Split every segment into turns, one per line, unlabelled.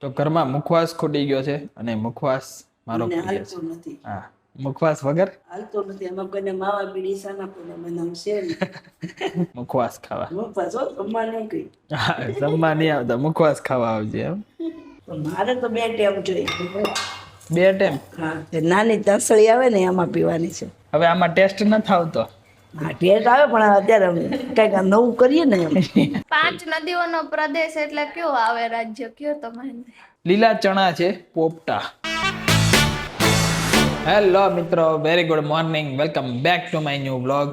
તો ઘરમાં મુખવાસ ખૂટી ગયો છે અને મુખવાસ મારો
મને
ખૂટી ગયો
હાલતો
છે.
નથી
હા, મુખવાસ વગર
હાલતો નથી એમાં કોઈને માવા બીડી સાના કોઈને બનાવ છે નહીં.
મુખવાસ ખાવા.
હું પાછો ગમવા નહીં ગઈ
હા, જમવા નહીં આવતા, મુખવાસ ખાવા આવજે એમ.
તો મારે તો 2 ટાઈમ જોઈએ.
2 ટાઈમ.
હા તે નાની તસળી આવે ને એમાં પીવાની છે.
હવે આમાં ટેસ્ટ નથી આવતો.
હા ટેસ્ટ આવે પણ અત્યારે કંઈક નવું કરીએ ને એમ.
5 નદીઓનો પ્રદેશ એટલે કયો આવે રાજ્ય કયો તમે?
લીલા ચણા છે પોપટા. हेलो मित्रों, very good morning, welcome back to my new vlog.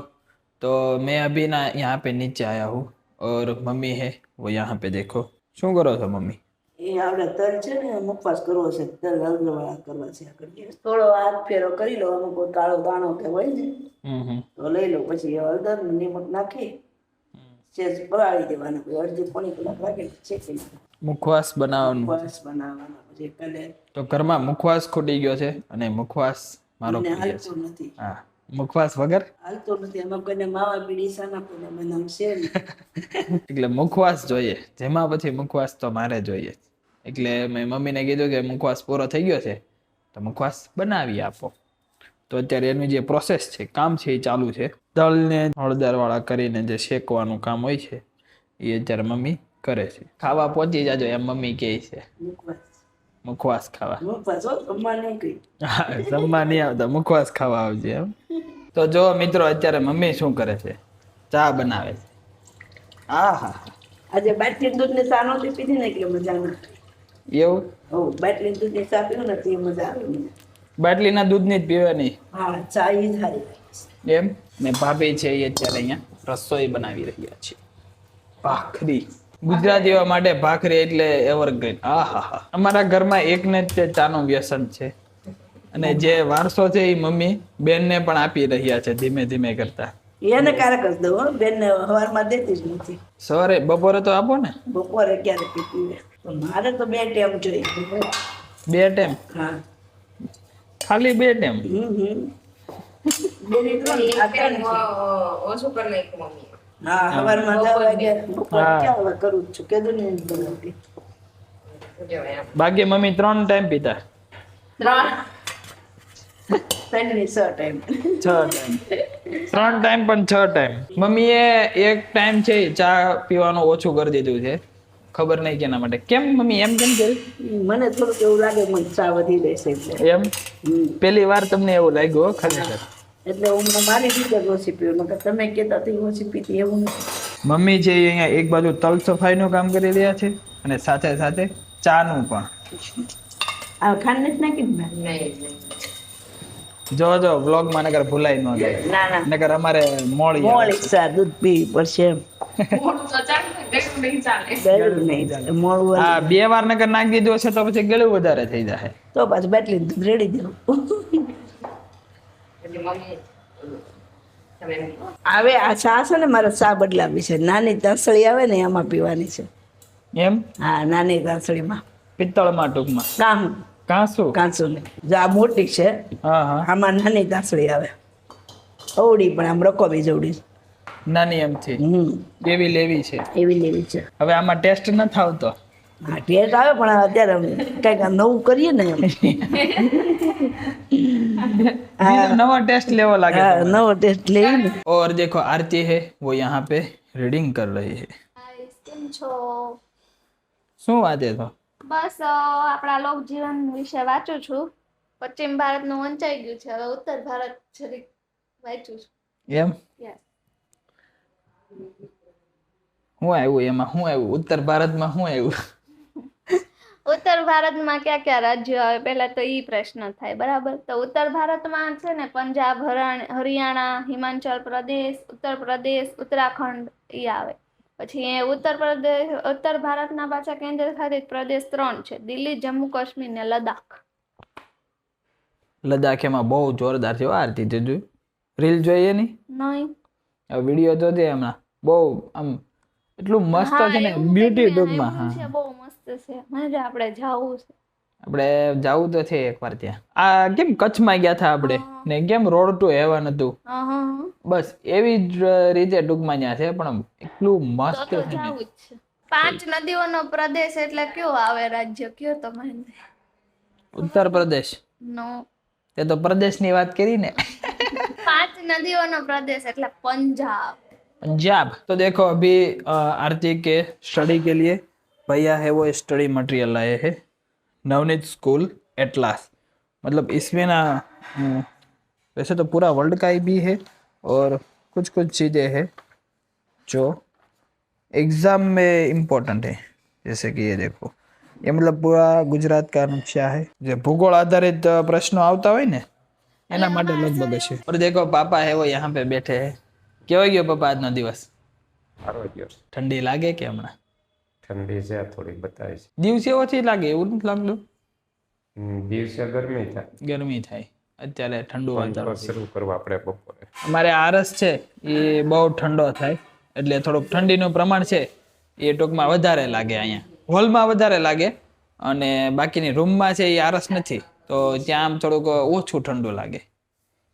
तो मैं अभी ना यहाँ पे नीचे आया हूँ और मम्मी है वो यहाँ पे देखो। શું કરો છો મમ્મી?
એ આપણે તલ છે ને મુખવાસ કરવો છે, તલ હળદરવાળા કરવા છે. કરીએ થોડો હાથ ફેરો કરી લો, અમુક કોઈ કાળો દાણો કે હોય ને તો લઈ લો, પછી હળદર ને નિમક નાખી સેજ પલાળી દેવાનું, અડધી પોણી કલાક રાખી શેકી
મુખવાસ બનાવવાનું.
મુખવાસ બનાવવાનો. પછી કાલે
તો ઘરમાં મુખવાસ ખૂટી ગયો છે અને મુખવાસ મારો
મને
પ્રિય છે.
હાલતો નથી
હા, મુખવાસ વગર
હાલતો નથી એમાં કોઈને માવા બીડી સાના કોઈને બનાવ છે નહીં.
એટલે મુખવાસ જોઈએ, જેમાં પછી મુખવાસ તો મારે જોઈએ. એટલે મેં મમ્મીને કીધું કે મુખવાસ પૂરો થઈ ગયો છે તો મુખવાસ બનાવી આપો. તો અત્યારે એની જે પ્રોસેસ છે, કામ છે, એ ચાલુ છે. તલને હળદરવાળા કરીને જે શેકવાનું કામ હોય છે એ અત્યારે મમ્મી કરે છે. ખાવા પહોંચી જાજો એમ મમ્મી કહે છે.
મુખવાસ
મુખવાસ ખાવા.
મુખવાસ ગમવા નહીં ગઈ.
હા, જમવા નહીં આવતા, મુખવાસ ખાવા આવજે એમ. તો જો મિત્રો, અત્યારે મમ્મી શું કરે છે? ચા બનાવે છે. હા,
આજે બાટલી દૂધની ચા નહોતી પીધી ને એટલે મજા નથી.
એવું?
બાટલી દૂધની ચા પીવું ને તે મજા આવે મને.
બાટલીના દૂધની જ પીવાની
હા ચા ઈ જ સારી લાગે
એમ. ને ભાભી છે એ અત્યારે અહીંયા રસોઈ બનાવી રહ્યા છે. ભાખરી. ગુજરાતીઓ માટે ભાખરી એટલે એવરગ્રીન. આહા, અમારા ઘરમાં એકને જ તે ચાનું વ્યસન છે અને જે વારસો છે એ મમ્મી બેનને પણ આપી રહ્યા છે ધીમે ધીમે કરતા.
એને કારક જ દઉં હો, બેનને સવારમાં દેતી જ નથી.
સવારે બપોરે તો આપો ને.
બપોરે ક્યારે પીતી હોય. તો મારે તો 2 ટાઈમ જોઈએ.
2 ટાઈમ?
હા
ખાલી 2 ટાઈમ?
બે ની ત્રણ આટલા નથી.
ઓછું કરી નાખ્યું મમ્મી.
હા સવારમાં 10 વાગે બપોરે ક્યાં હવે કરું જ છું, કીધું ને બનાવતી.
બાકી મમ્મી 3 ટાઈમ પીતા?
3 ની 6 ટાઈમ.
6 ટાઈમ. 3 ટાઈમ પણ 6 ટાઈમ. મમ્મીએ 1 ટાઈમ છે ચા પીવાનું ઓછું કરી દીધું છે, ખબર નહીં કેના માટે. કેમ મમ્મી એમ કેમ કર્યું?
મને થોડુંક એવું લાગે મને ચા વધી રહેશે એટલે.
એમ? પહેલી વાર તમને એવું લાગ્યું? ખરેખર
એટલે હું મારી રીતે જ ઓછી પીવું, નકર તમે કહેતા તો ઓછી પીતી એવું નથી.
મમ્મી છે એ અહીંયા એક બાજુ તલ સફાઈનું કામ કરી રહ્યા છે અને સાથે સાથે ચાનું પણ.
આ ખાંડ નથી નાખી ને મેં?
નહીં.
જો વ્લોગમાં નકર ભૂલાઈ ન જાય,
ના ના
નકર અમારે મોળી આવે
મોળી ચા દૂધ પીવી પડશે એમ.
મોટું તો ચાલે, બેઠું નહીં ચાલે.
ગળ્યું નહીં ચાલે, મોળું
હા, 2 વાર નકર નાખી દીધું હશે તો પછી ગળું વધારે થઈ જાય.
તો પાછું બાટલી દૂધ રેડી દેવું.
એટલે મમ્મી તમે એમ કહો.
હવે આ ચા છે ને મારે ચા બદલાવી છે. નાની તસળી આવે ને એમાં પીવાની છે.
એમ?
હા નાની તસળીમાં
પિત્તળમાં ટૂંકમાં.
કાં
કાંસુ?
કાંસુ ને જો આ મોટી છે,
હા હા,
આમાં નાની તસળી આવે અવડી પણ આમ રકોબી જવડી.
નાની એમથી એવી લેવી છે.
એવી લેવી છે.
હવે આમાં ટેસ્ટ નથી આવતો.
હા ટેસ્ટ આવે પણ અત્યારે કંઈક નવું કરીએ ને એમ.
બીજો नवा टेस्ट लेवा लगे।
હા નવો ટેસ્ટ લેવી ને.
और देखो आरती है वो यहाँ पे रीडिंग कर रही है।
કેમ છો?
શું વાંચે છો?
બસ આપણા લોક જીવન વિશે વાંચું છું. પશ્ચિમ ભારતનું વંચાઈ ગયું છે, હવે ઉત્તર ભારત જરીક વાંચું છું.
એમ?
Yes.
શું આવ્યું એમાં? શું આવ્યું ઉત્તર ભારતમાં? શું આવ્યું?
ઉત્તર ભારતમાં ક્યાં ક્યાં રાજ્યો આવે પહેલા તો ઈ પ્રશ્ન થાય, બરાબર? તો ઉત્તર ભારતમાં છે ને પંજાબ, હરિયાણા, હિમાચલ પ્રદેશ, ઉત્તર પ્રદેશ, ઉત્તરાખંડ ઈ આવે. પછી એ ઉત્તર ભારતના પાછા કેન્દ્ર શાસિત પ્રદેશ 3 છે, દિલ્હી, જમ્મુ કાશ્મીર ને લદ્દાખ.
લદ્દાખ એમાં બહુ જોરદાર છે આરતી. તે જોયું? રીલ જોઈએ ની?
નહીં.
વિડીયો તો છે હમણાં, બહુ આમ એટલું મસ્ત છે ને, બ્યુટી ટૂંકમાં. હા,
બહુ મસ્ત છે, મને આપણે જાવું છે.
આપણે જાવું તો છે એકવાર ત્યાં. આ કેમ કચ્છમાં ગયા હતા આપણે ને, કેમ રોડ ટુ હેવન હતું, બસ એવી જ રીતે ટૂંકમાં ત્યાં છે, પણ એટલું મસ્ત
તો
છે ને.
જાવું જ છે. પાંચ નદીઓનો પ્રદેશ એટલે કયો આવે રાજ્ય કયો તો મહેન્દ્ર?
उत्तर प्रदेश
નો.
તે તો પ્રદેશની વાત કરી ने।
પાંચ નદીઓનો પ્રદેશ એટલે પંજાબ।
पंजाब। तो देखो अभी आरती के स्टडी के लिए भैया है वो स्टडी मटेरियल लाए हैं, नवनीत स्कूल एटलास। मतलब इसमें ना वैसे तो पूरा वर्ल्ड का ही भी है और कुछ कुछ चीज़ें हैं जो एग्ज़ाम में इम्पोर्टेंट है। जैसे कि ये देखो, ये मतलब पूरा गुजरात का नक्शा है। जो भूगोल आधारित प्रश्नों आवता હોય ને એના માટે લગભગ છે। और देखो पापा है वो यहाँ पे बैठे हैं। કેવો ગયો પપ્પા આજનો દિવસ?
સારો ગયો છે।
ઠંડી લાગે કે હમણાં?
ઠંડી છે થોડી બતાવી છે।
દિવસે ઓછી લાગે એવું નથી લાગતું?
દિવસે ગરમી થાય,
ગરમી થાય, અત્યારે ઠંડુ
પંખો
વાતાવરણ।
શરૂ કરવા આપણે બપોરે।
અમારે આરસ છે એ બહુ ઠંડો થાય એટલે થોડુંક ઠંડીનું પ્રમાણ છે એ ટૂંકમાં વધારે લાગે। અહીંયા હોલમાં વધારે લાગે અને બાકીની રૂમમાં છે એ આરસ નથી તો ત્યાં આમ થોડુંક ઓછું ઠંડુ લાગે।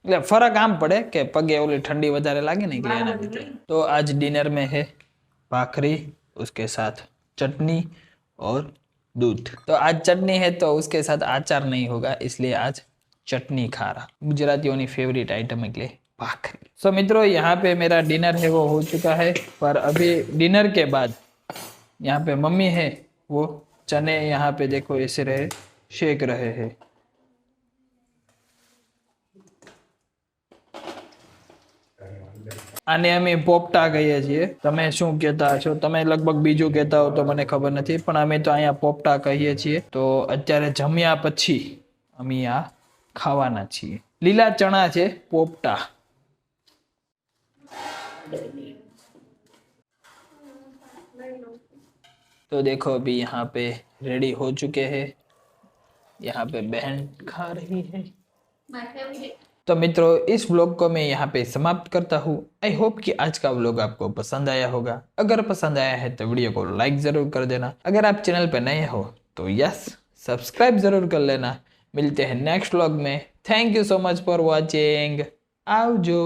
એટલે ફરક આમ પડે કે પગે ઓલી ઠંડી વધારે લાગે ને એટલે એના લીધે। तो आज डिनर में है भाखरी, उसके साथ चटनी और दूध। तो आज चटनी है तो उसके साथ आचार नहीं होगा, इसलिए आज चटनी खा रहा। गुजरातियों की फेवरेट आइटम है भाखरी। सो मित्रों यहाँ पे मेरा डिनर है वो हो चुका है, पर अभी डिनर के बाद यहाँ पे मम्मी है वो चने यहाँ पे देखो ऐसे रहे शेक रहे हैं। આને અમે પોપટા કહીએ છીએ, તમે શું કહેતા છો? તમે લગભગ બીજું કહેતા હો તો મને ખબર નથી, પણ અમે તો અહીંયા પોપટા કહીએ છીએ। તો અત્યારે જમ્યા પછી અમે આ ખાવાના છીએ। લીલા ચણા છે પોપટા। तो देखो अभी यहाँ पे रेडी हो चुके हैं, यहाँ पे बहन खा रही है। तो मित्रों इस व्लॉग को मैं यहाँ पे समाप्त करता हूँ। आई होप कि आज का व्लॉग आपको पसंद आया होगा। अगर पसंद आया है तो वीडियो को लाइक जरूर कर देना। अगर आप चैनल पे नए हो तो यस सब्सक्राइब जरूर कर लेना। मिलते हैं नेक्स्ट व्लॉग में। Thank you so much for watching. आवजो।